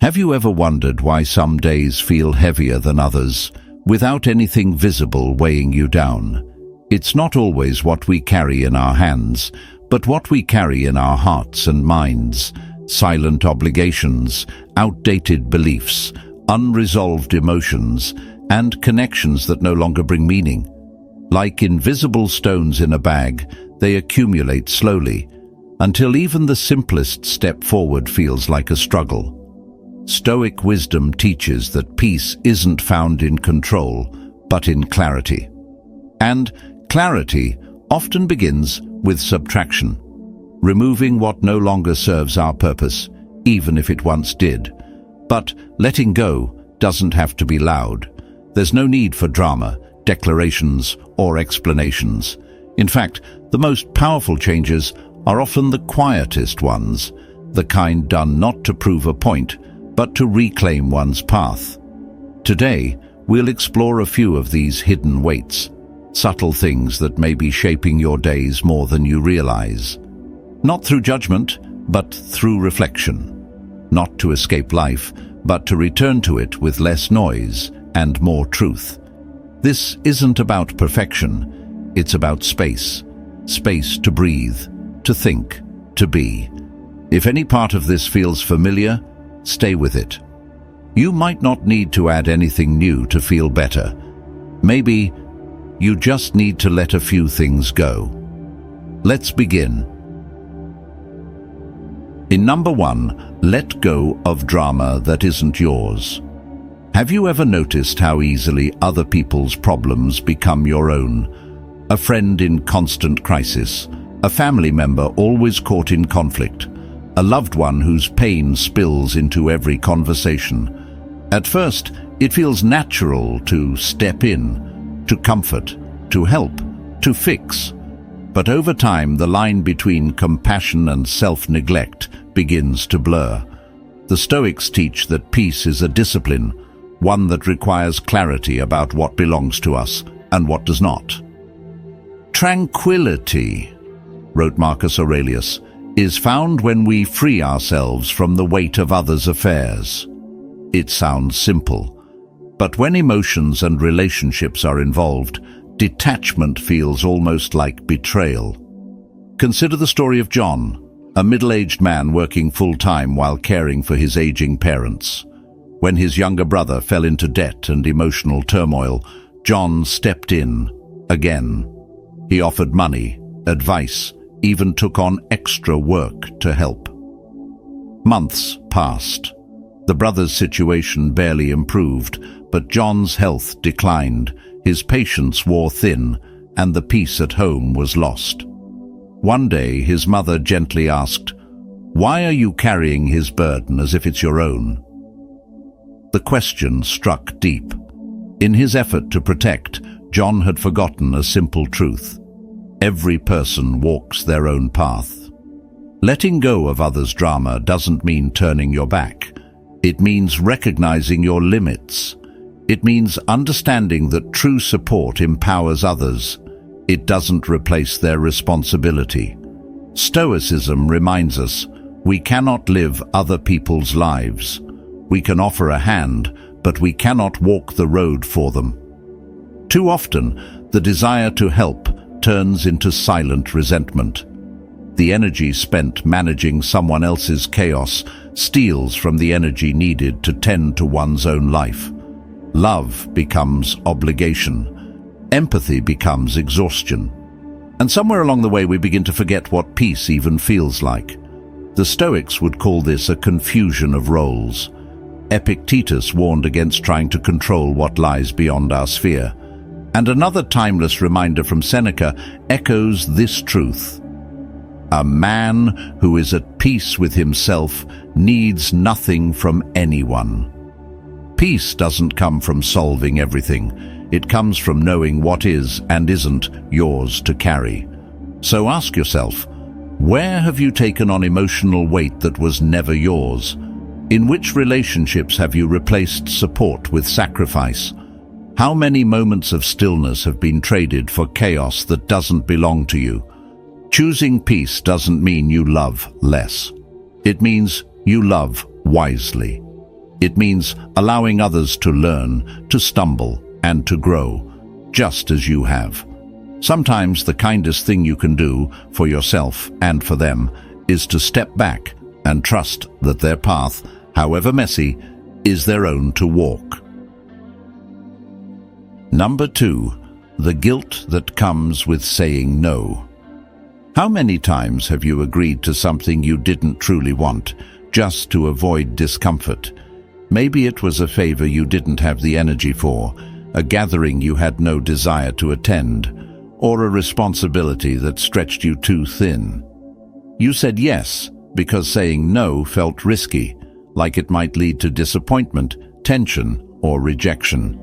Have you ever wondered why some days feel heavier than others, without anything visible weighing you down? It's not always what we carry in our hands, but what we carry in our hearts and minds. Silent obligations, outdated beliefs, unresolved emotions, and connections that no longer bring meaning. Like invisible stones in a bag, they accumulate slowly, until even the simplest step forward feels like a struggle. Stoic wisdom teaches that peace isn't found in control, but in clarity. And clarity often begins with subtraction, removing what no longer serves our purpose, even if it once did. But letting go doesn't have to be loud. There's no need for drama, declarations, or explanations. In fact, the most powerful changes are often the quietest ones, the kind done not to prove a point, but to reclaim one's path. Today, we'll explore a few of these hidden weights, subtle things that may be shaping your days more than you realize. Not through judgment, but through reflection. Not to escape life, but to return to it with less noise and more truth. This isn't about perfection, it's about space. Space to breathe, to think, to be. If any part of this feels familiar, stay with it. You might not need to add anything new to feel better. Maybe you just need to let a few things go. Let's begin. In number 1, let go of drama that isn't yours. Have you ever noticed how easily other people's problems become your own? A friend in constant crisis, a family member always caught in conflict, a loved one whose pain spills into every conversation. At first, it feels natural to step in, to comfort, to help, to fix. But over time, the line between compassion and self-neglect begins to blur. The Stoics teach that peace is a discipline, one that requires clarity about what belongs to us and what does not. Tranquility, wrote Marcus Aurelius, is found when we free ourselves from the weight of others' affairs. It sounds simple, but when emotions and relationships are involved, detachment feels almost like betrayal. Consider the story of John, a middle-aged man working full-time while caring for his aging parents. When his younger brother fell into debt and emotional turmoil, John stepped in, again. He offered money, advice, even took on extra work to help. Months passed. The brothers' situation barely improved, but John's health declined, his patience wore thin, and the peace at home was lost. One day, his mother gently asked, "Why are you carrying his burden as if it's your own?" The question struck deep. In his effort to protect, John had forgotten a simple truth. Every person walks their own path. Letting go of others' drama doesn't mean turning your back. It means recognizing your limits. It means understanding that true support empowers others. It doesn't replace their responsibility. Stoicism reminds us we cannot live other people's lives. We can offer a hand, but we cannot walk the road for them. Too often, the desire to help turns into silent resentment. The energy spent managing someone else's chaos steals from the energy needed to tend to one's own life. Love becomes obligation. Empathy becomes exhaustion. And somewhere along the way we begin to forget what peace even feels like. The Stoics would call this a confusion of roles. Epictetus warned against trying to control what lies beyond our sphere. And another timeless reminder from Seneca echoes this truth. A man who is at peace with himself needs nothing from anyone. Peace doesn't come from solving everything. It comes from knowing what is and isn't yours to carry. So ask yourself, where have you taken on emotional weight that was never yours? In which relationships have you replaced support with sacrifice? How many moments of stillness have been traded for chaos that doesn't belong to you? Choosing peace doesn't mean you love less. It means you love wisely. It means allowing others to learn, to stumble, and to grow, just as you have. Sometimes the kindest thing you can do for yourself and for them is to step back and trust that their path, however messy, is their own to walk. Number 2, the guilt that comes with saying no. How many times have you agreed to something you didn't truly want, just to avoid discomfort? Maybe it was a favor you didn't have the energy for, a gathering you had no desire to attend, or a responsibility that stretched you too thin. You said yes because saying no felt risky, like it might lead to disappointment, tension, or rejection.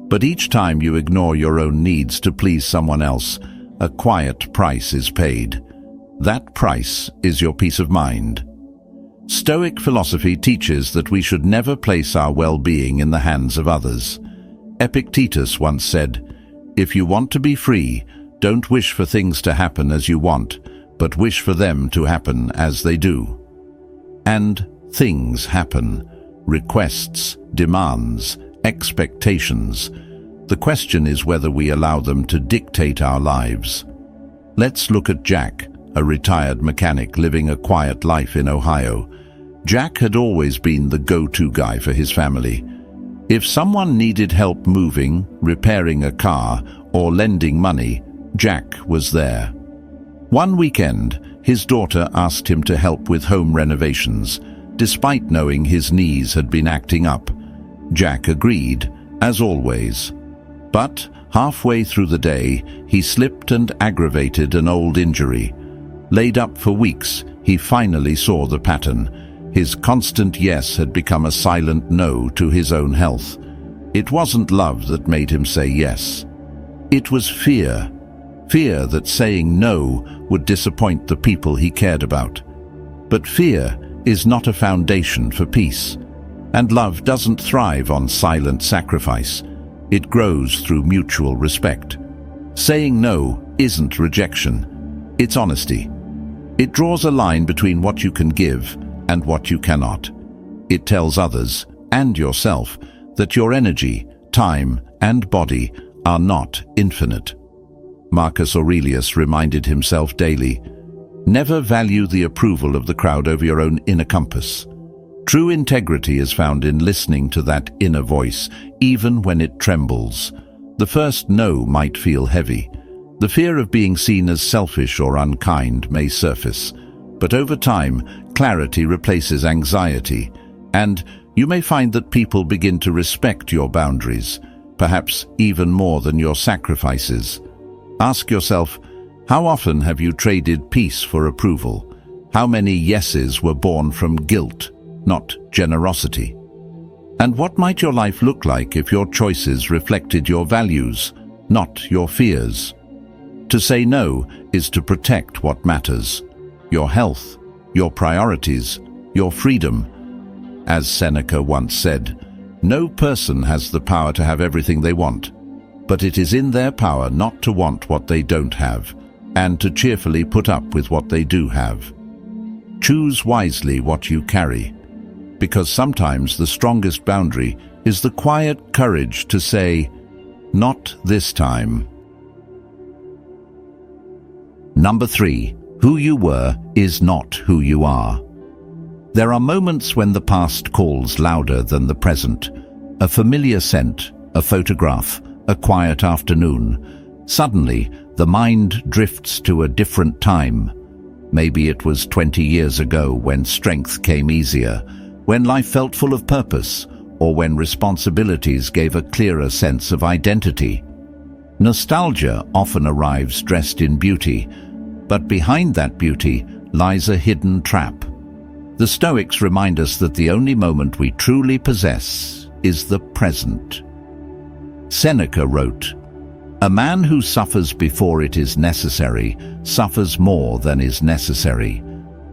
But each time you ignore your own needs to please someone else, a quiet price is paid. That price is your peace of mind. Stoic philosophy teaches that we should never place our well-being in the hands of others. Epictetus once said, "If you want to be free, don't wish for things to happen as you want, but wish for them to happen as they do." And things happen. Requests, demands, expectations. The question is whether we allow them to dictate our lives. Let's look at Jack, a retired mechanic living a quiet life in Ohio. Jack had always been the go-to guy for his family. If someone needed help moving, repairing a car, or lending money, Jack was there. One weekend, his daughter asked him to help with home renovations, despite knowing his knees had been acting up. Jack agreed, as always. But halfway through the day, he slipped and aggravated an old injury. Laid up for weeks, he finally saw the pattern. His constant yes had become a silent no to his own health. It wasn't love that made him say yes. It was fear. Fear that saying no would disappoint the people he cared about. But fear is not a foundation for peace. And love doesn't thrive on silent sacrifice. It grows through mutual respect. Saying no isn't rejection. It's honesty. It draws a line between what you can give and what you cannot. It tells others, and yourself, that your energy, time, and body are not infinite. Marcus Aurelius reminded himself daily, never value the approval of the crowd over your own inner compass. True integrity is found in listening to that inner voice, even when it trembles. The first no might feel heavy. The fear of being seen as selfish or unkind may surface, but over time, clarity replaces anxiety, and you may find that people begin to respect your boundaries, perhaps even more than your sacrifices. Ask yourself, how often have you traded peace for approval? How many yeses were born from guilt, not generosity? And what might your life look like if your choices reflected your values, not your fears? To say no is to protect what matters: your health, your priorities, your freedom. As Seneca once said, no person has the power to have everything they want, but it is in their power not to want what they don't have, and to cheerfully put up with what they do have. Choose wisely what you carry, because sometimes the strongest boundary is the quiet courage to say, "Not this time." Number 3. Who you were is not who you are. There are moments when the past calls louder than the present. A familiar scent, a photograph, a quiet afternoon. Suddenly, the mind drifts to a different time. Maybe it was 20 years ago when strength came easier, when life felt full of purpose, or when responsibilities gave a clearer sense of identity. Nostalgia often arrives dressed in beauty, but behind that beauty lies a hidden trap. The Stoics remind us that the only moment we truly possess is the present. Seneca wrote, "A man who suffers before it is necessary suffers more than is necessary.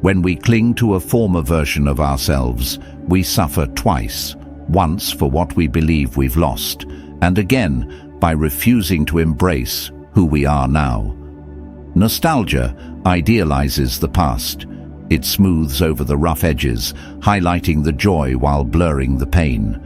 When we cling to a former version of ourselves, we suffer twice, once for what we believe we've lost, and again by refusing to embrace who we are now." Nostalgia idealizes the past. It smooths over the rough edges, highlighting the joy while blurring the pain.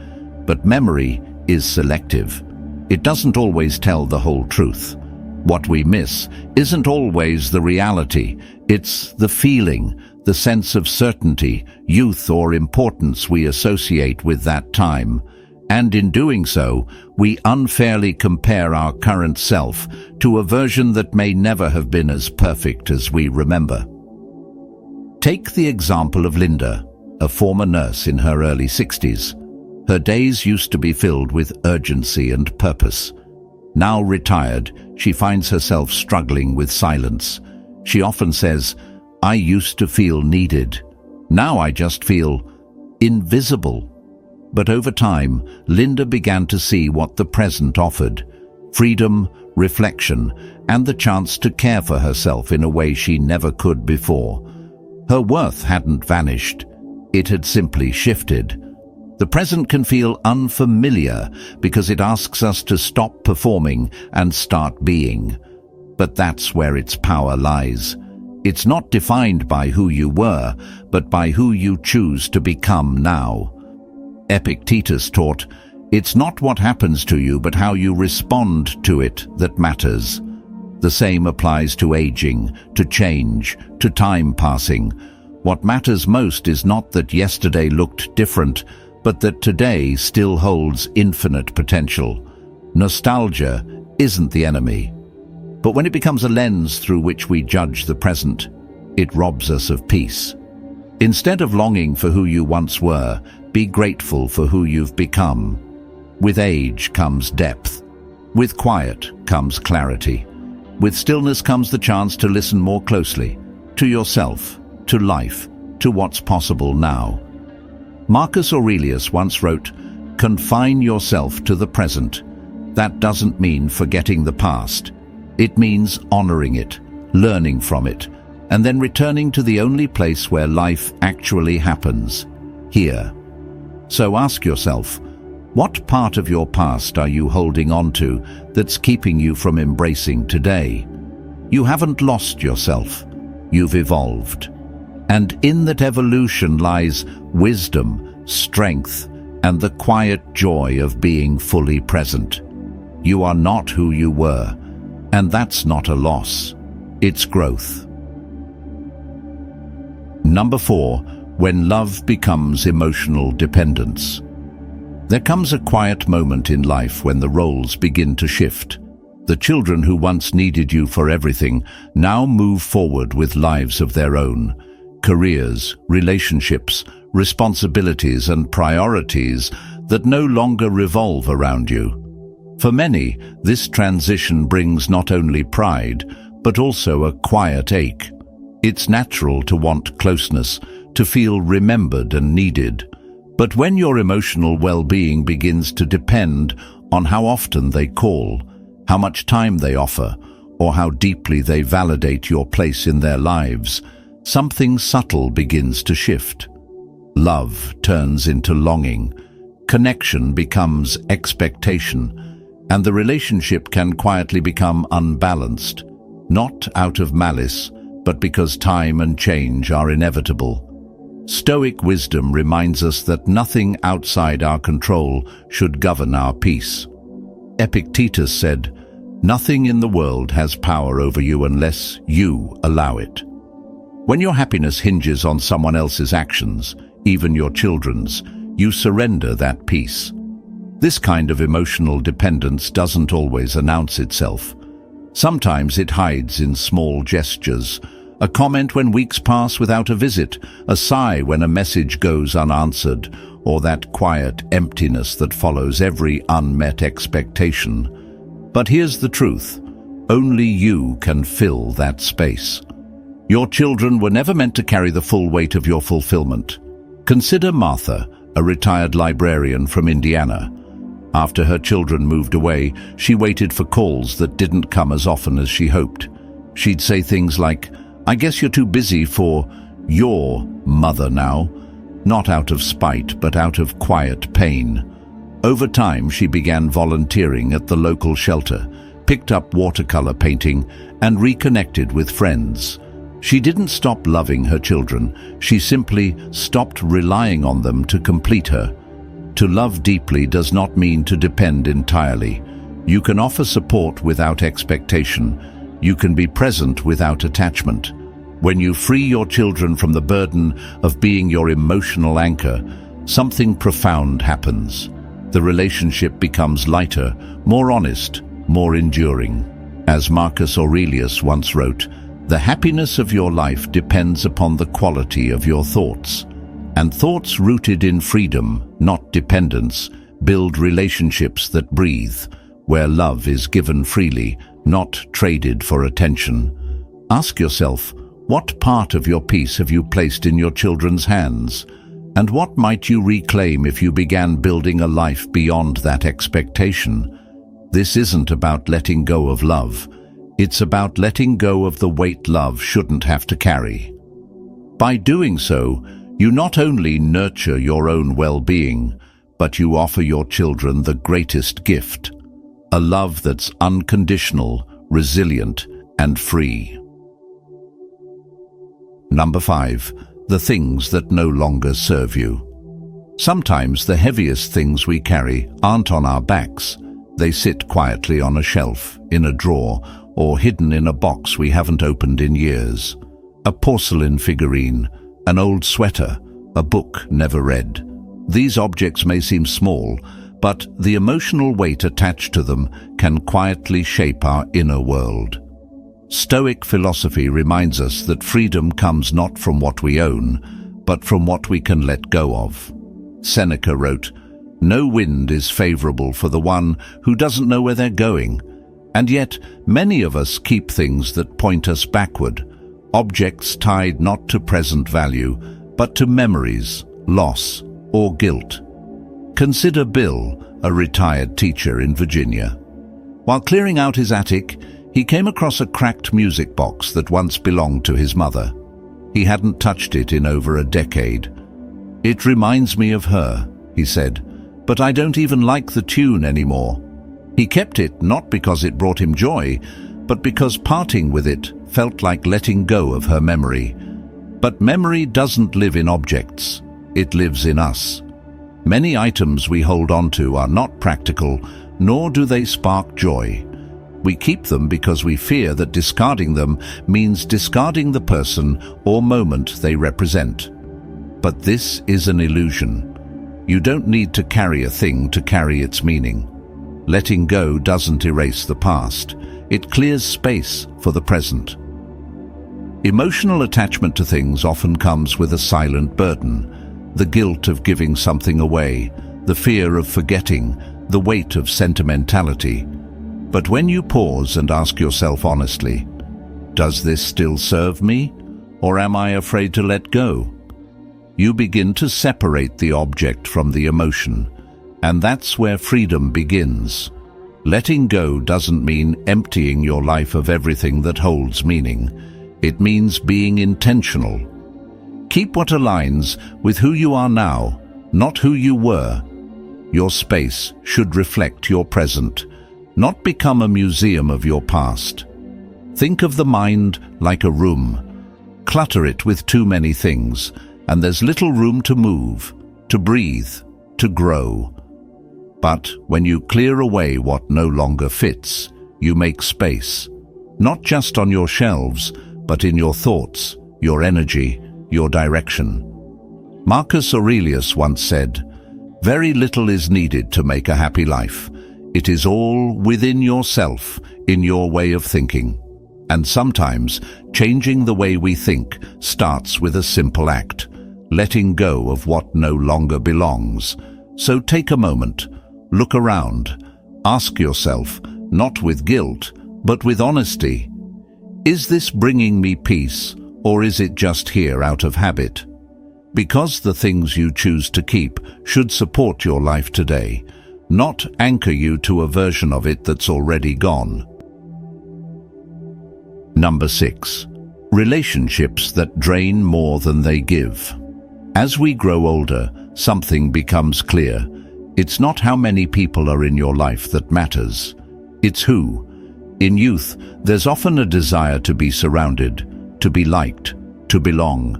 But memory is selective. It doesn't always tell the whole truth. What we miss isn't always the reality. It's the feeling, the sense of certainty, youth, or importance we associate with that time. And in doing so, we unfairly compare our current self to a version that may never have been as perfect as we remember. Take the example of Linda, a former nurse in her early 60s. Her days used to be filled with urgency and purpose. Now retired, she finds herself struggling with silence. She often says, "I used to feel needed. Now I just feel invisible." But over time, Linda began to see what the present offered: freedom, reflection, and the chance to care for herself in a way she never could before. Her worth hadn't vanished. It had simply shifted. The present can feel unfamiliar because it asks us to stop performing and start being. But that's where its power lies. It's not defined by who you were, but by who you choose to become now. Epictetus taught, "It's not what happens to you, but how you respond to it that matters." The same applies to aging, to change, to time passing. What matters most is not that yesterday looked different, but that today still holds infinite potential. Nostalgia isn't the enemy. But when it becomes a lens through which we judge the present, it robs us of peace. Instead of longing for who you once were, be grateful for who you've become. With age comes depth. With quiet comes clarity. With stillness comes the chance to listen more closely, to yourself, to life, to what's possible now. Marcus Aurelius once wrote, "Confine yourself to the present." That doesn't mean forgetting the past. It means honoring it, learning from it, and then returning to the only place where life actually happens, here. So ask yourself, what part of your past are you holding on to that's keeping you from embracing today? You haven't lost yourself. You've evolved. And in that evolution lies wisdom, strength, and the quiet joy of being fully present. You are not who you were, and that's not a loss. It's growth. Number 4. When love becomes emotional dependence. There comes a quiet moment in life when the roles begin to shift. The children who once needed you for everything now move forward with lives of their own. Careers, relationships, responsibilities, and priorities that no longer revolve around you. For many, this transition brings not only pride, but also a quiet ache. It's natural to want closeness, to feel remembered and needed. But when your emotional well-being begins to depend on how often they call, how much time they offer, or how deeply they validate your place in their lives, something subtle begins to shift. Love turns into longing, connection becomes expectation, and the relationship can quietly become unbalanced, not out of malice, but because time and change are inevitable. Stoic wisdom reminds us that nothing outside our control should govern our peace. Epictetus said, "Nothing in the world has power over you unless you allow it." When your happiness hinges on someone else's actions, even your children's, you surrender that peace. This kind of emotional dependence doesn't always announce itself. Sometimes it hides in small gestures, a comment when weeks pass without a visit, a sigh when a message goes unanswered, or that quiet emptiness that follows every unmet expectation. But here's the truth: only you can fill that space. Your children were never meant to carry the full weight of your fulfillment. Consider Martha, a retired librarian from Indiana. After her children moved away, she waited for calls that didn't come as often as she hoped. She'd say things like, "I guess you're too busy for your mother now," not out of spite, but out of quiet pain. Over time, she began volunteering at the local shelter, picked up watercolor painting, and reconnected with friends. She didn't stop loving her children, she simply stopped relying on them to complete her. To love deeply does not mean to depend entirely. You can offer support without expectation. You can be present without attachment. When you free your children from the burden of being your emotional anchor, something profound happens. The relationship becomes lighter, more honest, more enduring. As Marcus Aurelius once wrote, "The happiness of your life depends upon the quality of your thoughts." And thoughts rooted in freedom, not dependence, build relationships that breathe, where love is given freely, not traded for attention. Ask yourself, what part of your peace have you placed in your children's hands? And what might you reclaim if you began building a life beyond that expectation? This isn't about letting go of love. It's about letting go of the weight love shouldn't have to carry. By doing so, you not only nurture your own well-being, but you offer your children the greatest gift, a love that's unconditional, resilient, and free. Number 5. The things that no longer serve you. Sometimes the heaviest things we carry aren't on our backs. They sit quietly on a shelf, in a drawer, or hidden in a box we haven't opened in years. A porcelain figurine, an old sweater, a book never read. These objects may seem small, but the emotional weight attached to them can quietly shape our inner world. Stoic philosophy reminds us that freedom comes not from what we own, but from what we can let go of. Seneca wrote, "No wind is favorable for the one who doesn't know where they're going." And yet, many of us keep things that point us backward, objects tied not to present value, but to memories, loss, or guilt. Consider Bill, a retired teacher in Virginia. While clearing out his attic, he came across a cracked music box that once belonged to his mother. He hadn't touched it in over a decade. "It reminds me of her," he said, "but I don't even like the tune anymore." He kept it not because it brought him joy, but because parting with it felt like letting go of her memory. But memory doesn't live in objects, it lives in us. Many items we hold on to are not practical, nor do they spark joy. We keep them because we fear that discarding them means discarding the person or moment they represent. But this is an illusion. You don't need to carry a thing to carry its meaning. Letting go doesn't erase the past. It clears space for the present. Emotional attachment to things often comes with a silent burden. The guilt of giving something away, the fear of forgetting, the weight of sentimentality. But when you pause and ask yourself honestly, does this still serve me, or am I afraid to let go? You begin to separate the object from the emotion, and that's where freedom begins. Letting go doesn't mean emptying your life of everything that holds meaning. It means being intentional. Keep what aligns with who you are now, not who you were. Your space should reflect your present, not become a museum of your past. Think of the mind like a room. Clutter it with too many things, and there's little room to move, to breathe, to grow. But when you clear away what no longer fits, you make space, not just on your shelves, but in your thoughts, your energy, your direction. Marcus Aurelius once said, "Very little is needed to make a happy life. It is all within yourself, in your way of thinking." And sometimes, changing the way we think starts with a simple act, letting go of what no longer belongs. So take a moment, look around, ask yourself, not with guilt, but with honesty, is this bringing me peace, or is it just here out of habit? Because the things you choose to keep should support your life today, not anchor you to a version of it that's already gone. Number 6. Relationships that drain more than they give. As we grow older, something becomes clear. It's not how many people are in your life that matters. It's who. In youth, there's often a desire to be surrounded, to be liked, to belong.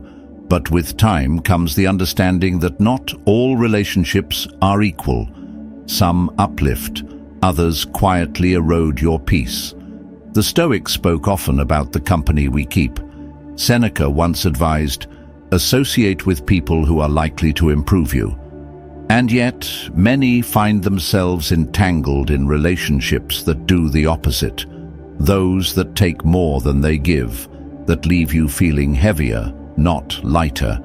But with time comes the understanding that not all relationships are equal. Some uplift, others quietly erode your peace. The Stoics spoke often about the company we keep. Seneca once advised, "Associate with people who are likely to improve you." And yet, many find themselves entangled in relationships that do the opposite. Those that take more than they give, that leave you feeling heavier, not lighter.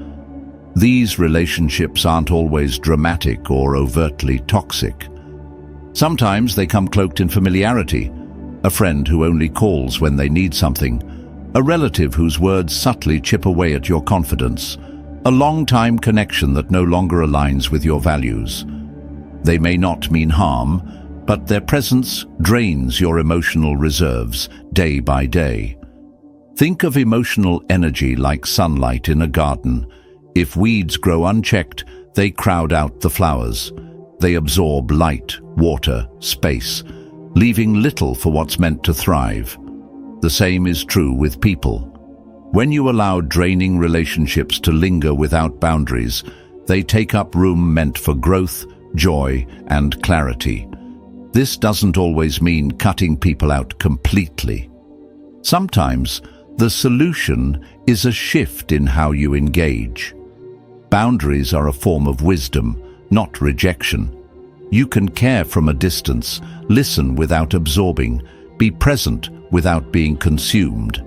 These relationships aren't always dramatic or overtly toxic. Sometimes they come cloaked in familiarity. A friend who only calls when they need something. A relative whose words subtly chip away at your confidence. A long-time connection that no longer aligns with your values. They may not mean harm, but their presence drains your emotional reserves day by day. Think of emotional energy like sunlight in a garden. If weeds grow unchecked, they crowd out the flowers. They absorb light, water, space, leaving little for what's meant to thrive. The same is true with people. When you allow draining relationships to linger without boundaries, they take up room meant for growth, joy, and clarity. This doesn't always mean cutting people out completely. Sometimes, the solution is a shift in how you engage. Boundaries are a form of wisdom, not rejection. You can care from a distance, listen without absorbing, be present without being consumed.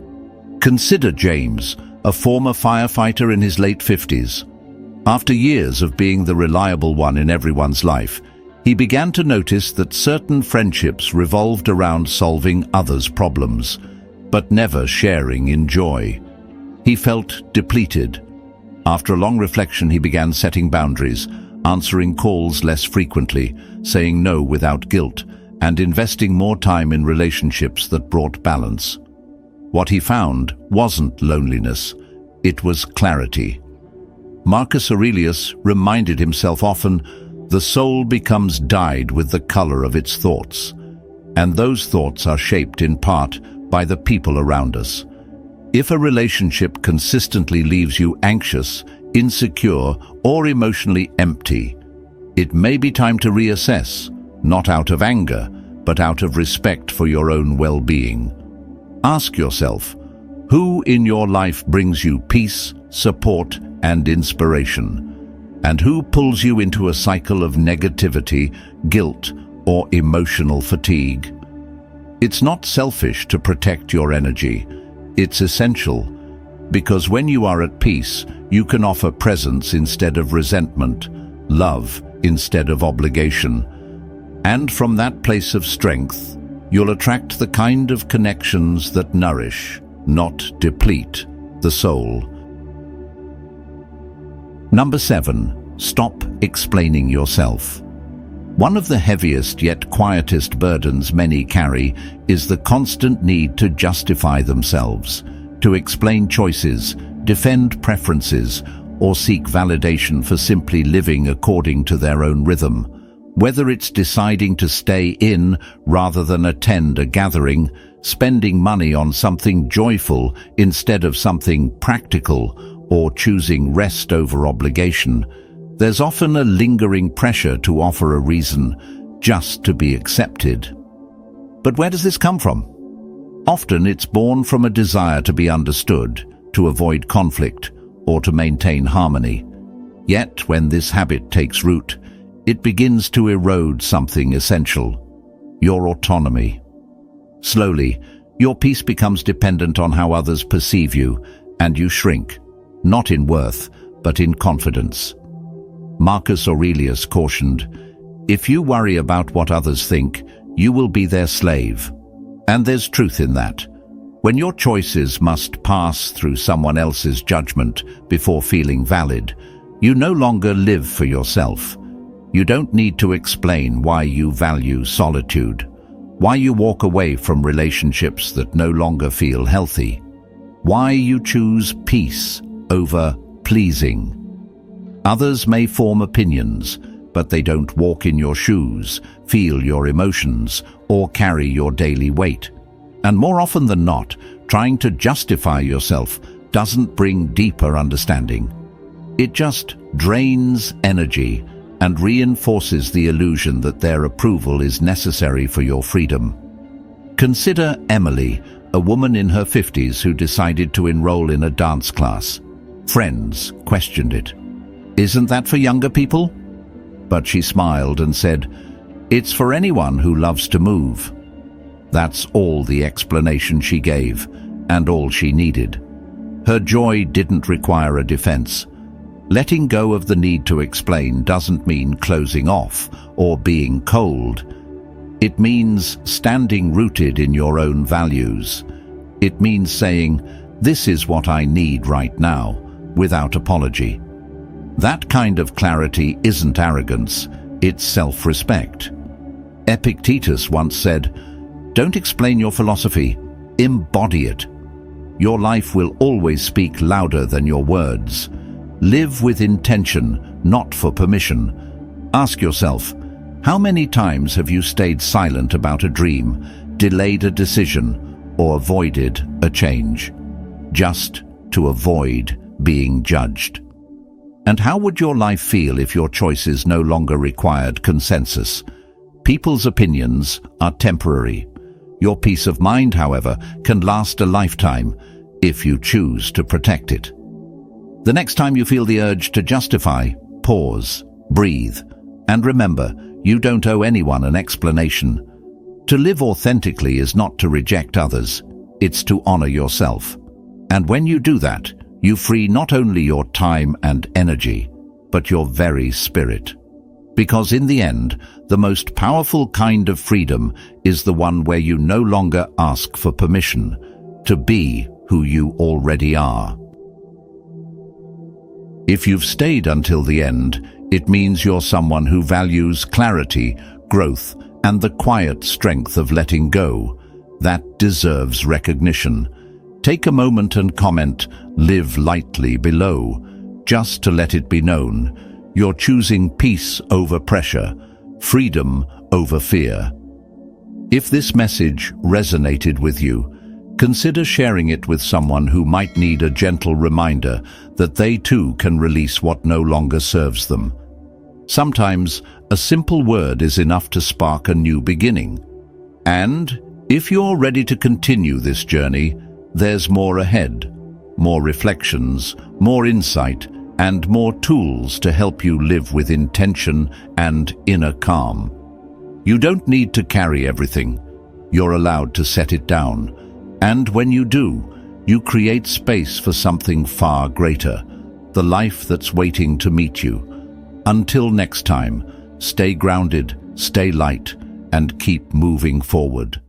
Consider James, a former firefighter in his late 50s. After years of being the reliable one in everyone's life, he began to notice that certain friendships revolved around solving others' problems, but never sharing in joy. He felt depleted. After a long reflection, he began setting boundaries, answering calls less frequently, saying no without guilt, and investing more time in relationships that brought balance. What he found wasn't loneliness, it was clarity. Marcus Aurelius reminded himself often, "The soul becomes dyed with the color of its thoughts," and those thoughts are shaped in part by the people around us. If a relationship consistently leaves you anxious, insecure, or emotionally empty, it may be time to reassess, not out of anger, but out of respect for your own well-being. Ask yourself, who in your life brings you peace, support, and inspiration? And who pulls you into a cycle of negativity, guilt, or emotional fatigue? It's not selfish to protect your energy. It's essential, because when you are at peace, you can offer presence instead of resentment, love instead of obligation. And from that place of strength, you'll attract the kind of connections that nourish, not deplete, the soul. Number 7. Stop explaining yourself. One of the heaviest yet quietest burdens many carry is the constant need to justify themselves, to explain choices, defend preferences, or seek validation for simply living according to their own rhythm. Whether it's deciding to stay in rather than attend a gathering, spending money on something joyful instead of something practical, or choosing rest over obligation, there's often a lingering pressure to offer a reason just to be accepted. But where does this come from? Often it's born from a desire to be understood, to avoid conflict, or to maintain harmony. Yet when this habit takes root, it begins to erode something essential: your autonomy. Slowly, your peace becomes dependent on how others perceive you, and you shrink, not in worth, but in confidence. Marcus Aurelius cautioned, "If you worry about what others think, you will be their slave." And there's truth in that. When your choices must pass through someone else's judgment before feeling valid, you no longer live for yourself. You don't need to explain why you value solitude, why you walk away from relationships that no longer feel healthy, why you choose peace over pleasing. Others may form opinions, but they don't walk in your shoes, feel your emotions, or carry your daily weight. And more often than not, Trying to justify yourself doesn't bring deeper understanding. It just drains energy and reinforces the illusion that their approval is necessary for your freedom. Consider Emily, a woman in her 50s who decided to enroll in a dance class. Friends questioned it. "Isn't that for younger people?" But she smiled and said, "It's for anyone who loves to move." That's all the explanation she gave, and all she needed. Her joy didn't require a defense. Letting go of the need to explain doesn't mean closing off or being cold. It means standing rooted in your own values. It means saying, "This is what I need right now," without apology. That kind of clarity isn't arrogance, it's self-respect. Epictetus once said, "Don't explain your philosophy, embody it." Your life will always speak louder than your words. Live with intention, not for permission. Ask yourself, how many times have you stayed silent about a dream, delayed a decision, or avoided a change, just to avoid being judged? And how would your life feel if your choices no longer required consensus? People's opinions are temporary. Your peace of mind, however, can last a lifetime if you choose to protect it. The next time you feel the urge to justify, pause, breathe, and remember, you don't owe anyone an explanation. To live authentically is not to reject others, it's to honor yourself. And when you do that, you free not only your time and energy, but your very spirit. Because in the end, the most powerful kind of freedom is the one where you no longer ask for permission to be who you already are. If you've stayed until the end, it means you're someone who values clarity, growth, and the quiet strength of letting go. That deserves recognition. Take a moment and comment, "Live lightly" below, just to let it be known. You're choosing peace over pressure, freedom over fear. If this message resonated with you, consider sharing it with someone who might need a gentle reminder that they too can release what no longer serves them. Sometimes a simple word is enough to spark a new beginning. And if you're ready to continue this journey, there's more ahead. More reflections, more insight, and more tools to help you live with intention and inner calm. You don't need to carry everything. You're allowed to set it down. And when you do, you create space for something far greater, the life that's waiting to meet you. Until next time, stay grounded, stay light, and keep moving forward.